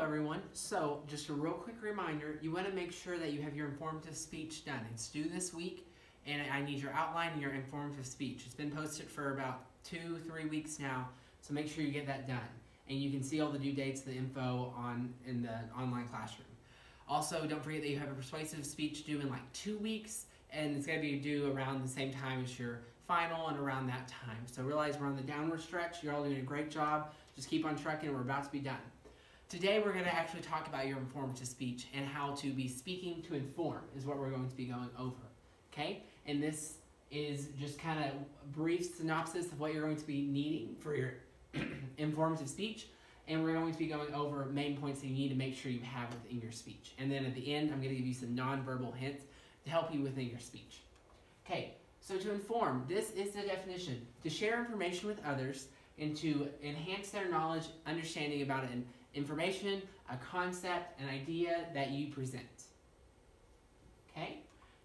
everyone. So just a real quick reminder, you want to make sure that you have your informative speech done. It's due this week, and I need your outline and your informative speech. It's been posted for about 2-3 weeks now, so make sure you get that done. And you can see all the due dates, the info in the online classroom. Also, don't forget that you have a persuasive speech due in like 2 weeks, and it's going to be due around the same time as your final and around that time. So realize we're on the downward stretch. You're all doing a great job. Just keep on trucking. We're about to be done. Today we're going to actually talk about your informative speech and how to be speaking to inform is what we're going to be going over. Okay? And this is just kind of a brief synopsis of what you're going to be needing for your informative speech. And we're going to be going over main points that you need to make sure you have within your speech. And then at the end, I'm going to give you some nonverbal hints to help you within your speech. Okay, so to inform, this is the definition. To share information with others and to enhance their knowledge, understanding about an information, a concept, an idea that you present. Okay?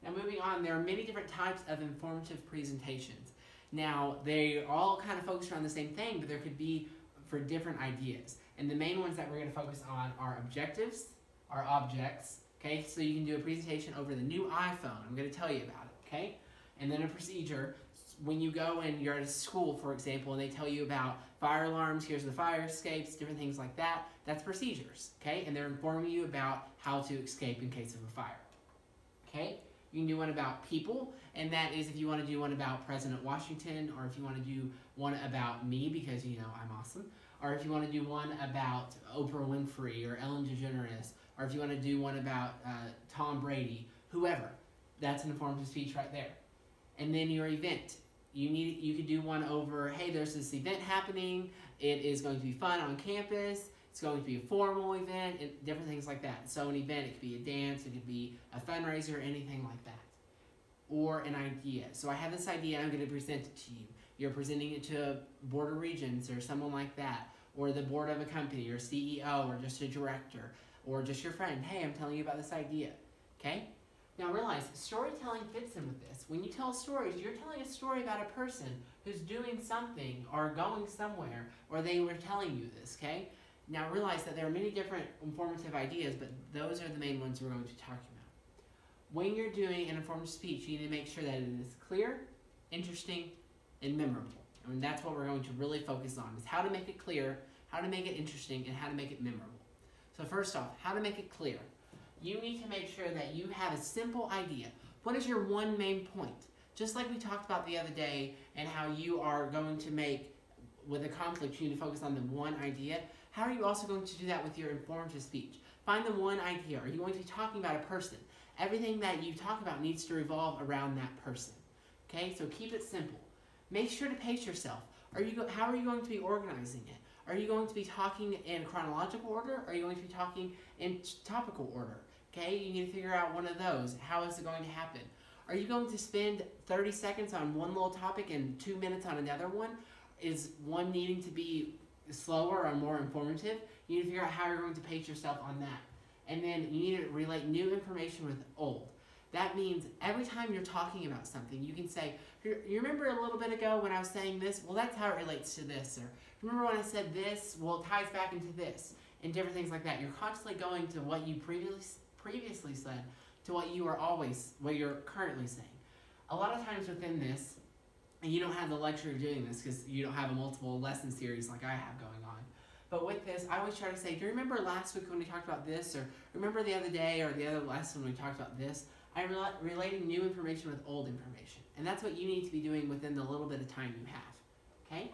Now moving on, there are many different types of informative presentations. Now, they all kind of focus around the same thing, but there could be for different ideas. And the main ones that we're going to focus on are objectives, are objects, okay? So you can do a presentation over the new iPhone. I'm going to tell you about it, okay? And then a procedure. When you go and you're at a school, for example, and they tell you about fire alarms, here's the fire escapes, different things like that, that's procedures, okay? And they're informing you about how to escape in case of a fire, okay? You can do one about people, and that is if you want to do one about President Washington, or if you want to do one about me because, you know, I'm awesome, or if you want to do one about Oprah Winfrey or Ellen DeGeneres, or if you want to do one about Tom Brady, whoever. That's an informative speech right there. And then your event. You could do one over, hey, there's this event happening, it is going to be fun on campus, it's going to be a formal event, and different things like that. So an event, it could be a dance, it could be a fundraiser, anything like that. Or an idea. So I have this idea, I'm going to present it to you. You're presenting it to a board of regents or someone like that, or the board of a company, or CEO, or just a director, or just your friend. Hey, I'm telling you about this idea. Okay? Now realize, storytelling fits in with this. When you tell stories, you're telling a story about a person who's doing something or going somewhere, or they were telling you this, okay? Now realize that there are many different informative ideas, but those are the main ones we're going to be talking about. When you're doing an informative speech, you need to make sure that it is clear, interesting, and memorable. I mean, that's what we're going to really focus on, is how to make it clear, how to make it interesting, and how to make it memorable. So first off, how to make it clear. You need to make sure that you have a simple idea. What is your one main point? Just like we talked about the other day and how you are going to make, with a conflict, you need to focus on the one idea. How are you also going to do that with your informative speech? Find the one idea. Are you going to be talking about a person? Everything that you talk about needs to revolve around that person. Okay, so keep it simple. Make sure to pace yourself. How are you going to be organizing it? Are you going to be talking in chronological order? Or are you going to be talking in topical order? Okay, you need to figure out one of those. How is it going to happen? Are you going to spend 30 seconds on one little topic and 2 minutes on another one? Is one needing to be slower or more informative? You need to figure out how you're going to pace yourself on that. And then you need to relate new information with old. That means every time you're talking about something, you can say, you remember a little bit ago when I was saying this? Well, that's how it relates to this. Or remember when I said this? Well, it ties back into this. And different things like that. You're constantly going to what you previously said to what you're currently saying. A lot of times within this, and you don't have the luxury of doing this because you don't have a multiple lesson series like I have going on. But with this, I always try to say, do you remember last week when we talked about this? Or remember the other day or the other lesson when we talked about this? I'm relating new information with old information. And that's what you need to be doing within the little bit of time you have. Okay?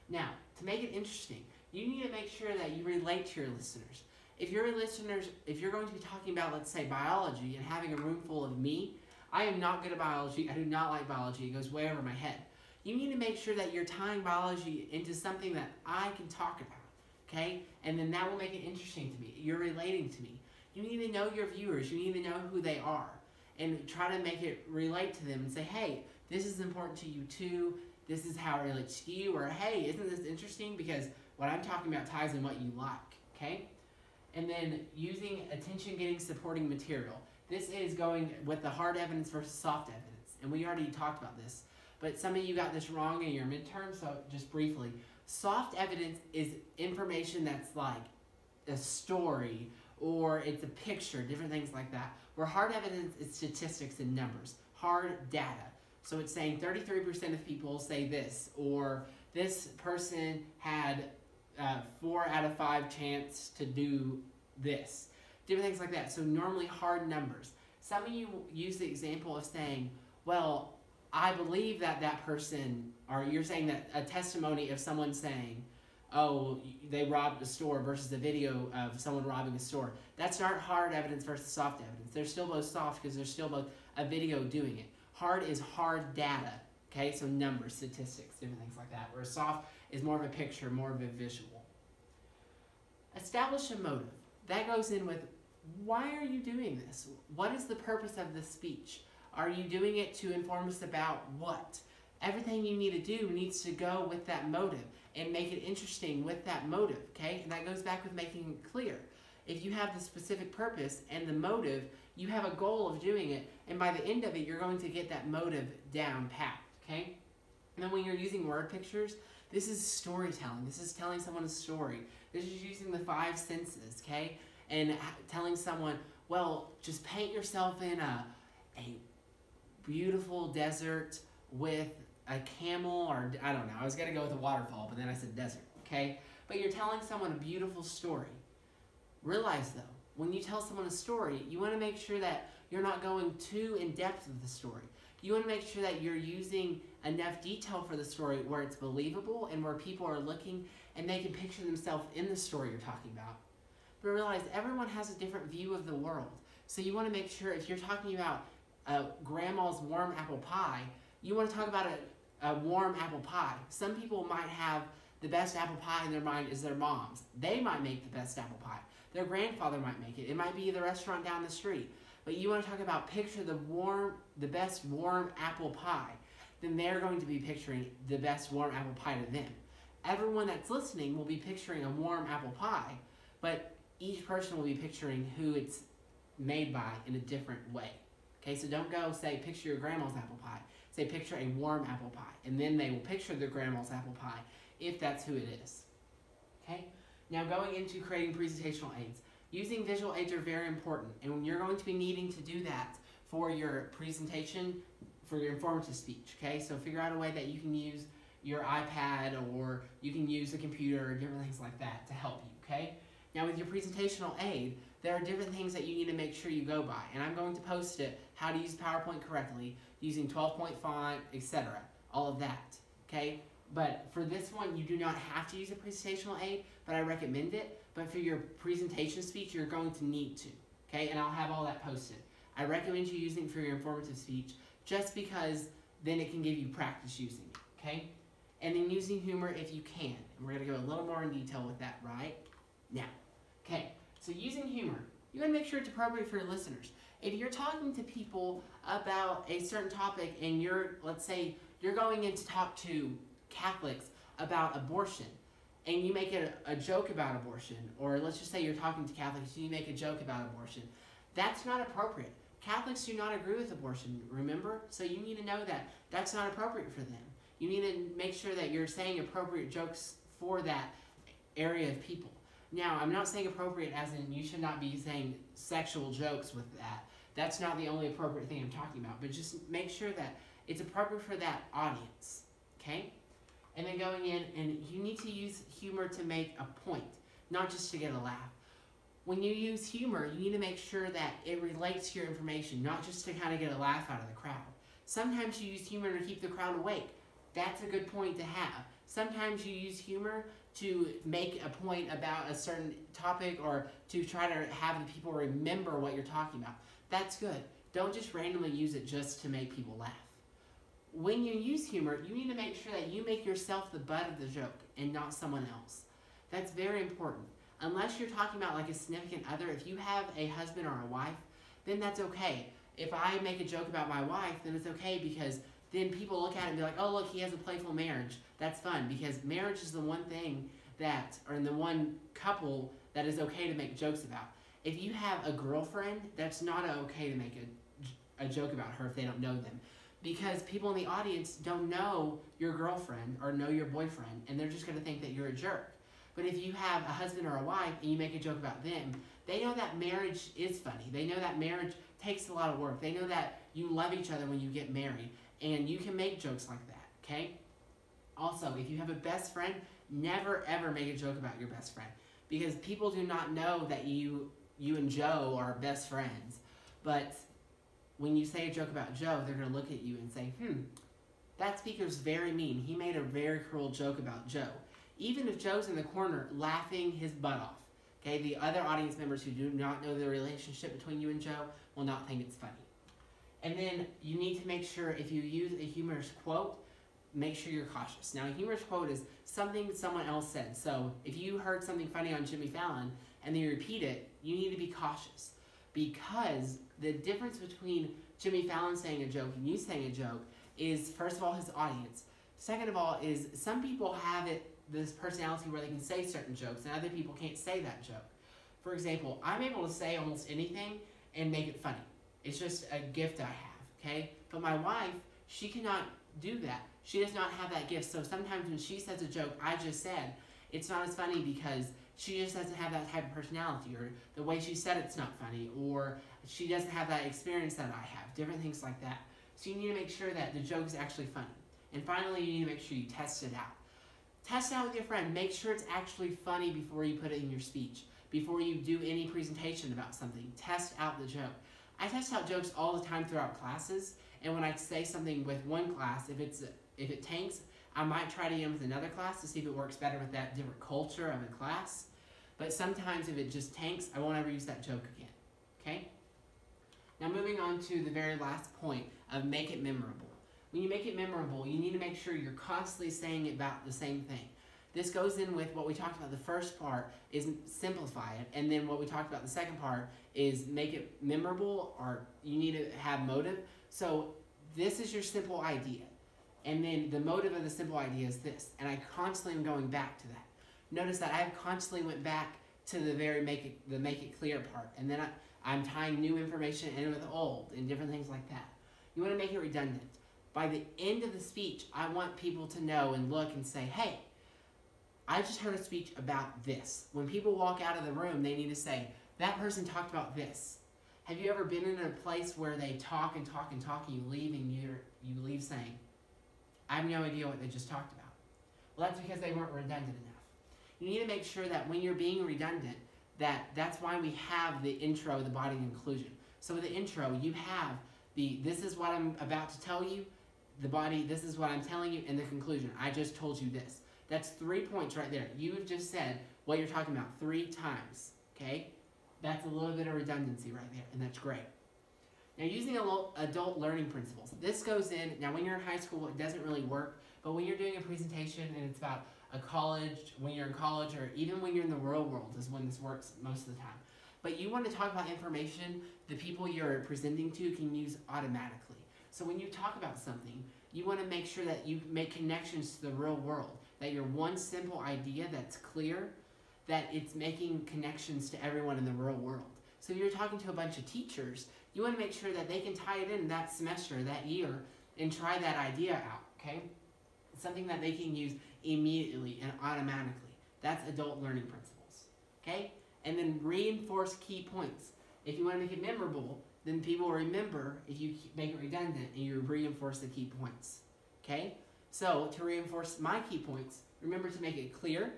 Now, to make it interesting, you need to make sure that you relate to your listeners. If you're going to be talking about, let's say, biology and having a room full of me, I am not good at biology. I do not like biology. It goes way over my head. You need to make sure that you're tying biology into something that I can talk about, okay? And then that will make it interesting to me. You're relating to me. You need to know your viewers. You need to know who they are and try to make it relate to them and say, hey, this is important to you too. This is how it relates to you. Or, hey, isn't this interesting? Because what I'm talking about ties in what you like, okay? And then using attention-getting supporting material. This is going with the hard evidence versus soft evidence. And we already talked about this. But some of you got this wrong in your midterm, so just briefly. Soft evidence is information that's like a story or it's a picture, different things like that. Where hard evidence is statistics and numbers, hard data. So it's saying 33% of people say this, or this person had 4 out of 5 chance to do this. Different things like that. So normally hard numbers. Some of you use the example of saying, well, I believe that that person, or you're saying that a testimony of someone saying, oh, they robbed a store versus a video of someone robbing a store. That's not hard evidence versus soft evidence. They're still both soft because they're still both a video doing it. Hard is hard data, okay? So numbers, statistics, different things like that. Whereas soft is more of a picture, more of a visual. Establish a motive. That goes in with, why are you doing this? What is the purpose of this speech? Are you doing it to inform us about what? Everything you need to do needs to go with that motive and make it interesting with that motive, okay? And that goes back with making it clear. If you have the specific purpose and the motive, you have a goal of doing it, and by the end of it, you're going to get that motive down pat, okay? And then when you're using word pictures, this is storytelling. This is telling someone a story. This is using the 5 senses, okay? And telling someone, well, just paint yourself in a beautiful desert with a camel, or I don't know. I was going to go with a waterfall, but then I said desert, okay? But you're telling someone a beautiful story. Realize, though, when you tell someone a story, you want to make sure that you're not going too in-depth with the story. You want to make sure that you're using enough detail for the story where it's believable and where people are looking and they can picture themselves in the story you're talking about. But realize everyone has a different view of the world. So you want to make sure if you're talking about grandma's warm apple pie, you want to talk about a warm apple pie. Some people might have the best apple pie in their mind is their mom's. They might make the best apple pie. Their grandfather might make it. It might be the restaurant down the street. But you want to talk about picture the best warm apple pie. Then they're going to be picturing the best warm apple pie to them. Everyone that's listening will be picturing a warm apple pie, but each person will be picturing who it's made by in a different way. Okay, so don't go say picture your grandma's apple pie. Say picture a warm apple pie, and then they will picture their grandma's apple pie if that's who it is. Okay, now going into creating presentational aids. Using visual aids are very important, and when you're going to be needing to do that for your presentation, for your informative speech, okay? So figure out a way that you can use your iPad or you can use a computer or different things like that to help you, okay? Now with your presentational aid, there are different things that you need to make sure you go by, and I'm going to post it, how to use PowerPoint correctly, using 12-point font, etc., all of that, okay? But for this one, you do not have to use a presentational aid, but I recommend it. But for your presentation speech, you're going to need to, okay? And I'll have all that posted. I recommend you using it for your informative speech just because then it can give you practice using it, okay? And then using humor if you can. And we're going to go a little more in detail with that right now. Okay, so using humor, you want to make sure it's appropriate for your listeners. If you're talking to people about a certain topic and let's say, you're going in to talk to Catholics about abortion, and you make a joke about abortion, or let's just say you're talking to Catholics and you make a joke about abortion, that's not appropriate. Catholics do not agree with abortion, remember? So you need to know that that's not appropriate for them. You need to make sure that you're saying appropriate jokes for that area of people. Now, I'm not saying appropriate as in you should not be saying sexual jokes with that. That's not the only appropriate thing I'm talking about, but just make sure that it's appropriate for that audience, okay? And then going in, and you need to use humor to make a point, not just to get a laugh. When you use humor, you need to make sure that it relates to your information, not just to kind of get a laugh out of the crowd. Sometimes you use humor to keep the crowd awake. That's a good point to have. Sometimes you use humor to make a point about a certain topic or to try to have the people remember what you're talking about. That's good. Don't just randomly use it just to make people laugh. When you use humor, you need to make sure that you make yourself the butt of the joke and not someone else. That's very important. Unless you're talking about like a significant other, if you have a husband or a wife, then that's okay. If I make a joke about my wife, then it's okay because then people look at it and be like, oh look, he has a playful marriage. That's fun because marriage is the one thing that, or the one couple that is okay to make jokes about. If you have a girlfriend, that's not okay to make a joke about her if they don't know them. Because people in the audience don't know your girlfriend or know your boyfriend, and they're just going to think that you're a jerk. But if you have a husband or a wife and you make a joke about them, they know that marriage is funny. They know that marriage takes a lot of work. They know that you love each other when you get married, and you can make jokes like that, okay? Also, if you have a best friend, never ever make a joke about your best friend, because people do not know that you and Joe are best friends. But when you say a joke about Joe, they're going to look at you and say, that speaker's very mean. He made a very cruel joke about Joe. Even if Joe's in the corner laughing his butt off, okay, the other audience members who do not know the relationship between you and Joe will not think it's funny. And then you need to make sure, if you use a humorous quote, make sure you're cautious. Now, a humorous quote is something someone else said. So if you heard something funny on Jimmy Fallon and then you repeat it, you need to be cautious, because the difference between Jimmy Fallon saying a joke and you saying a joke is, first of all, his audience. Second of all, is some people have this personality where they can say certain jokes and other people can't say that joke. For example, I'm able to say almost anything and make it funny. It's just a gift I have, okay? But my wife, she cannot do that. She does not have that gift. So sometimes when she says a joke I just said, it's not as funny because she just doesn't have that type of personality, or the way she said it's not funny, or she doesn't have that experience that I have, different things like that. So you need to make sure that the joke is actually funny. And finally, you need to make sure you test it out. Test it out with your friend. Make sure it's actually funny before you put it in your speech. Before you do any presentation about something, test out the joke. I test out jokes all the time throughout classes, and when I say something with one class, if it tanks, I might try it again with another class to see if it works better with that different culture of a class. But sometimes if it just tanks, I won't ever use that joke again, okay? Now moving on to the very last point of make it memorable. When you make it memorable, you need to make sure you're constantly saying about the same thing. This goes in with what we talked about. The first part is simplify it, and then what we talked about the second part is make it memorable, or you need to have motive. So this is your simple idea, and then the motive of the simple idea is this, and I constantly am going back to that. Notice that I have constantly went back to the very make it clear part, and then I'm tying new information in with old and different things like that. You want to make it redundant. By the end of the speech, I want people to know and look and say, hey, I just heard a speech about this. When people walk out of the room, they need to say, that person talked about this. Have you ever been in a place where they talk and talk and talk, and you leave and you leave saying, I have no idea what they just talked about? Well, that's because they weren't redundant enough. You need to make sure that when you're being redundant, that's why we have the intro, the body, and conclusion. So with the intro, you have this is what I'm about to tell you, the body, this is what I'm telling you, and the conclusion, I just told you this. That's 3 points right there. You have just said what you're talking about 3 times, okay? That's a little bit of redundancy right there, and that's great. Now, using adult learning principles. This goes in, now when you're in high school, it doesn't really work, but when you're doing a presentation and it's about a college, when you're in college, or even when you're in the real world is when this works most of the time. But you want to talk about information the people you're presenting to can use automatically. So when you talk about something, you want to make sure that you make connections to the real world, that your one simple idea that's clear, that it's making connections to everyone in the real world. So if you're talking to a bunch of teachers, you want to make sure that they can tie it in that semester, that year, and try that idea out, okay? It's something that they can use immediately and automatically. That's adult learning principles, okay? And then reinforce key points. If you want to make it memorable, then people will remember if you make it redundant and you reinforce the key points, okay? So to reinforce my key points, remember to make it clear,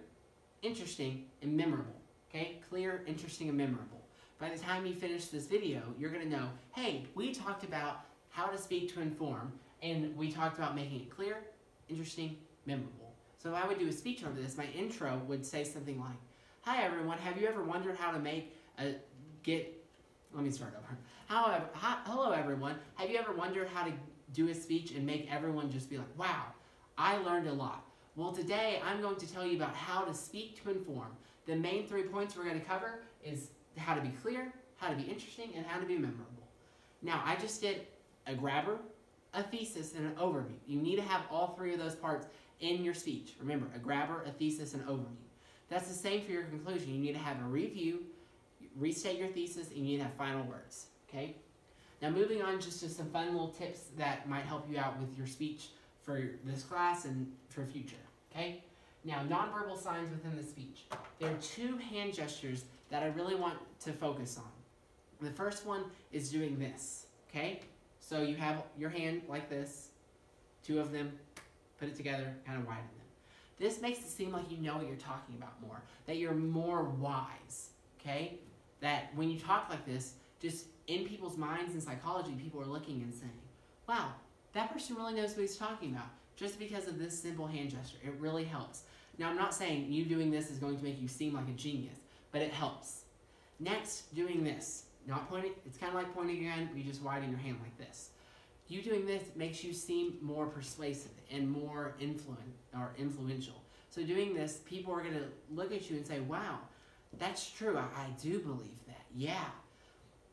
interesting, and memorable, okay? Clear, interesting, and memorable. By the time you finish this video, you're going to know, hey, we talked about how to speak to inform, and we talked about making it clear, interesting, memorable. So if I would do a speech over this, my intro would say something like, hi everyone, have you ever wondered how to make let me start over. Hello everyone, have you ever wondered how to do a speech and make everyone just be like, wow, I learned a lot. Well, today I'm going to tell you about how to speak to inform. The main 3 points we're going to cover is how to be clear, how to be interesting, and how to be memorable. Now, I just did a grabber, a thesis, and an overview. You need to have all 3 of those parts in your speech. Remember, a grabber, a thesis, and an overview. That's the same for your conclusion. You need to have a review, restate your thesis, and you need to have final words, okay? Now, moving on just to some fun little tips that might help you out with your speech for this class and for future, okay? Now, nonverbal signs within the speech. There are two hand gestures that I really want to focus on. The first one is doing this, okay? So you have your hand like this, two of them, put it together, kind of widen them. This makes it seem like you know what you're talking about more, that you're more wise, okay? That when you talk like this, just in people's minds in psychology, people are looking and saying, wow, that person really knows what he's talking about, just because of this simple hand gesture. It really helps. Now, I'm not saying you doing this is going to make you seem like a genius, but it helps. Next, doing this. Not pointing, it's kind of like pointing again, but you just widen your hand like this. You doing this makes you seem more persuasive and more influential. So doing this, people are going to look at you and say, wow, that's true, I do believe that, yeah.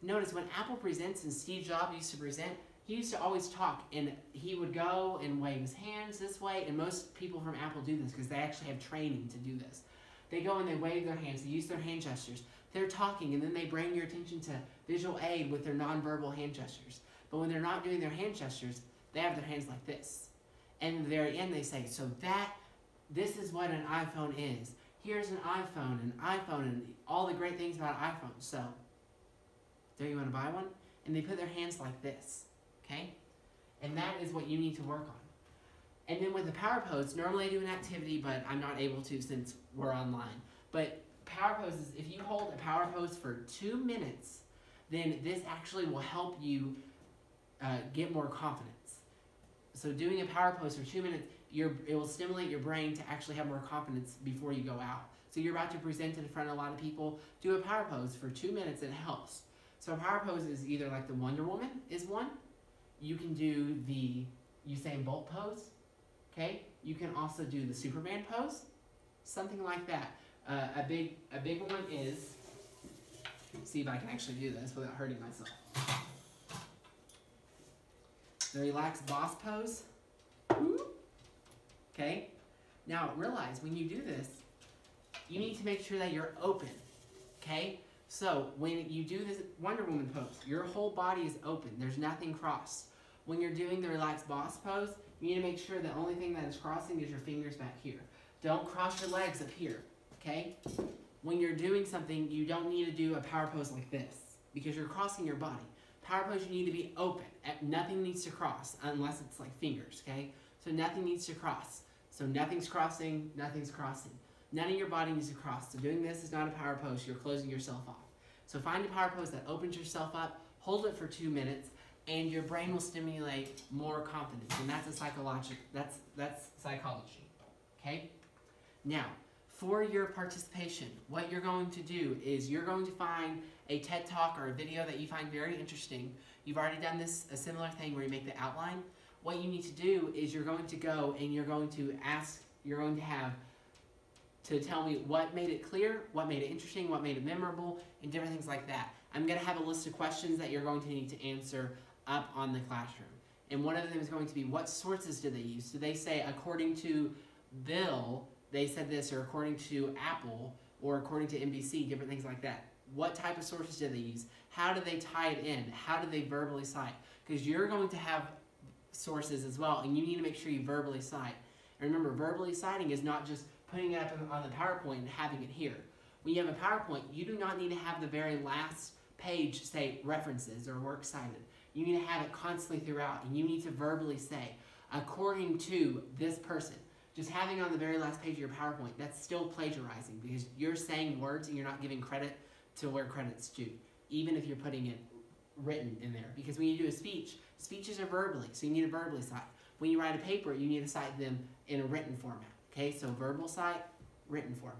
Notice when Apple presents and Steve Jobs used to present, he used to always talk, and he would go and wave his hands this way, and most people from Apple do this because they actually have training to do this. They go and they wave their hands, they use their hand gestures. They're talking, and then they bring your attention to visual aid with their nonverbal hand gestures. But when they're not doing their hand gestures, they have their hands like this. And at the very end, they say, so this is what an iPhone is. Here's an iPhone, and all the great things about an iPhone. So, there you want to buy one? And they put their hands like this, okay? And that is what you need to work on. And then with the power pose, normally I do an activity, but I'm not able to since we're online. But power poses, if you hold a power pose for 2 minutes, then this actually will help you get more confidence. So doing a power pose for 2 minutes, it will stimulate your brain to actually have more confidence before you go out. So you're about to present in front of a lot of people, do a power pose for 2 minutes, and it helps. So a power pose is either like the Wonder Woman is one. You can do the Usain Bolt pose. Okay, you can also do the Superman pose, something like that. A big one is, see if I can actually do this without hurting myself. The relaxed boss pose. Okay, now realize when you do this, you need to make sure that you're open. Okay, so when you do this Wonder Woman pose, your whole body is open. There's nothing crossed. When you're doing the relaxed boss pose, you need to make sure the only thing that is crossing is your fingers back here. Don't cross your legs up here, okay? When you're doing something, you don't need to do a power pose like this because you're crossing your body. Power pose, you need to be open. Nothing needs to cross unless it's like fingers, okay? So nothing needs to cross. So nothing's crossing, nothing's crossing. None of your body needs to cross. So doing this is not a power pose. You're closing yourself off. So find a power pose that opens yourself up, hold it for 2 minutes, and your brain will stimulate more confidence. And that's that's psychology. Okay? Now, for your participation, what you're going to do is you're going to find a TED Talk or a video that you find very interesting. You've already done this, a similar thing where you make the outline. What you need to do is you're going to go and you're going to have to tell me what made it clear, what made it interesting, what made it memorable, and different things like that. I'm going to have a list of questions that you're going to need to answer up on the classroom. And one of them is going to be, what sources do they use? Do they say, according to Bill, they said this, or according to Apple, or according to NBC, different things like that. What type of sources do they use? How do they tie it in? How do they verbally cite? Because you're going to have sources as well, and you need to make sure you verbally cite. And remember, verbally citing is not just putting it up on the PowerPoint and having it here. When you have a PowerPoint, you do not need to have the very last page say references or works cited. You need to have it constantly throughout, and you need to verbally say, according to this person. Just having it on the very last page of your PowerPoint, that's still plagiarizing because you're saying words and you're not giving credit to where credit's due, even if you're putting it written in there. Because when you do a speech, speeches are verbally, so you need to verbally cite. When you write a paper, you need to cite them in a written format. Okay, so verbal cite, written format.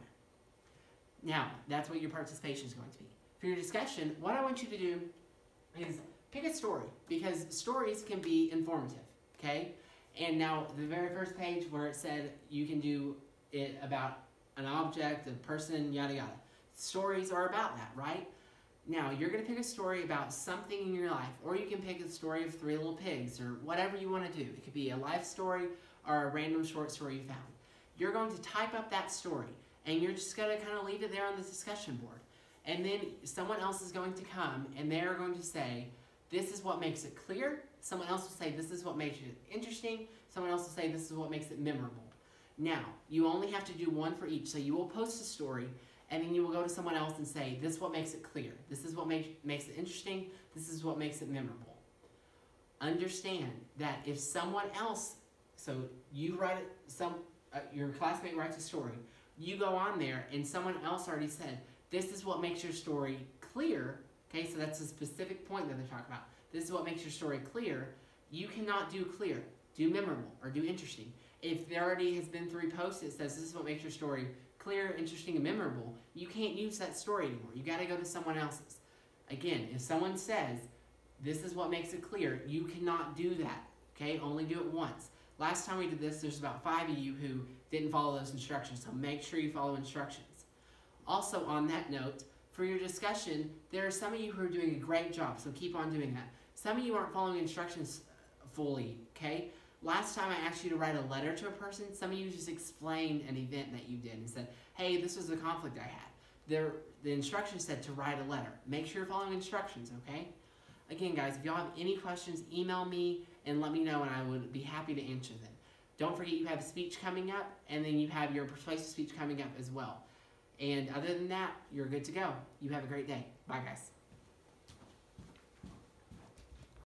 Now, that's what your participation is going to be. For your discussion, what I want you to do is pick a story, because stories can be informative, okay? And now, the very first page where it said you can do it about an object, a person, yada yada. Stories are about that, right? Now, you're going to pick a story about something in your life, or you can pick a story of 3 Little Pigs, or whatever you want to do. It could be a life story or a random short story you found. You're going to type up that story, and you're just going to kind of leave it there on the discussion board. And then someone else is going to come, and they're going to say, this is what makes it clear. Someone else will say, this is what makes it interesting. Someone else will say, this is what makes it memorable. Now, you only have to do one for each. So you will post a story, and then you will go to someone else and say, this is what makes it clear. This is what makes it interesting. This is what makes it memorable. Understand that if someone else, so you write it, your classmate writes a story, you go on there and someone else already said, this is what makes your story clear. Okay, so that's a specific point that they're talking about. This is what makes your story clear. You cannot do clear. Do memorable or do interesting. If there already has been 3 posts that says this is what makes your story clear, interesting, and memorable, you can't use that story anymore. You got to go to someone else's. Again, if someone says this is what makes it clear, you cannot do that. Okay, only do it once. Last time we did this, there's about 5 of you who didn't follow those instructions, so make sure you follow instructions. Also, on that note, for your discussion, there are some of you who are doing a great job, so keep on doing that. Some of you aren't following instructions fully, okay? Last time I asked you to write a letter to a person, some of you just explained an event that you did and said, hey, this was a conflict I had. The instructions said to write a letter. Make sure you're following instructions, okay? Again, guys, if y'all have any questions, email me and let me know, and I would be happy to answer them. Don't forget you have speech coming up, and then you have your persuasive speech coming up as well. And other than that, you're good to go. You have a great day. Bye, guys.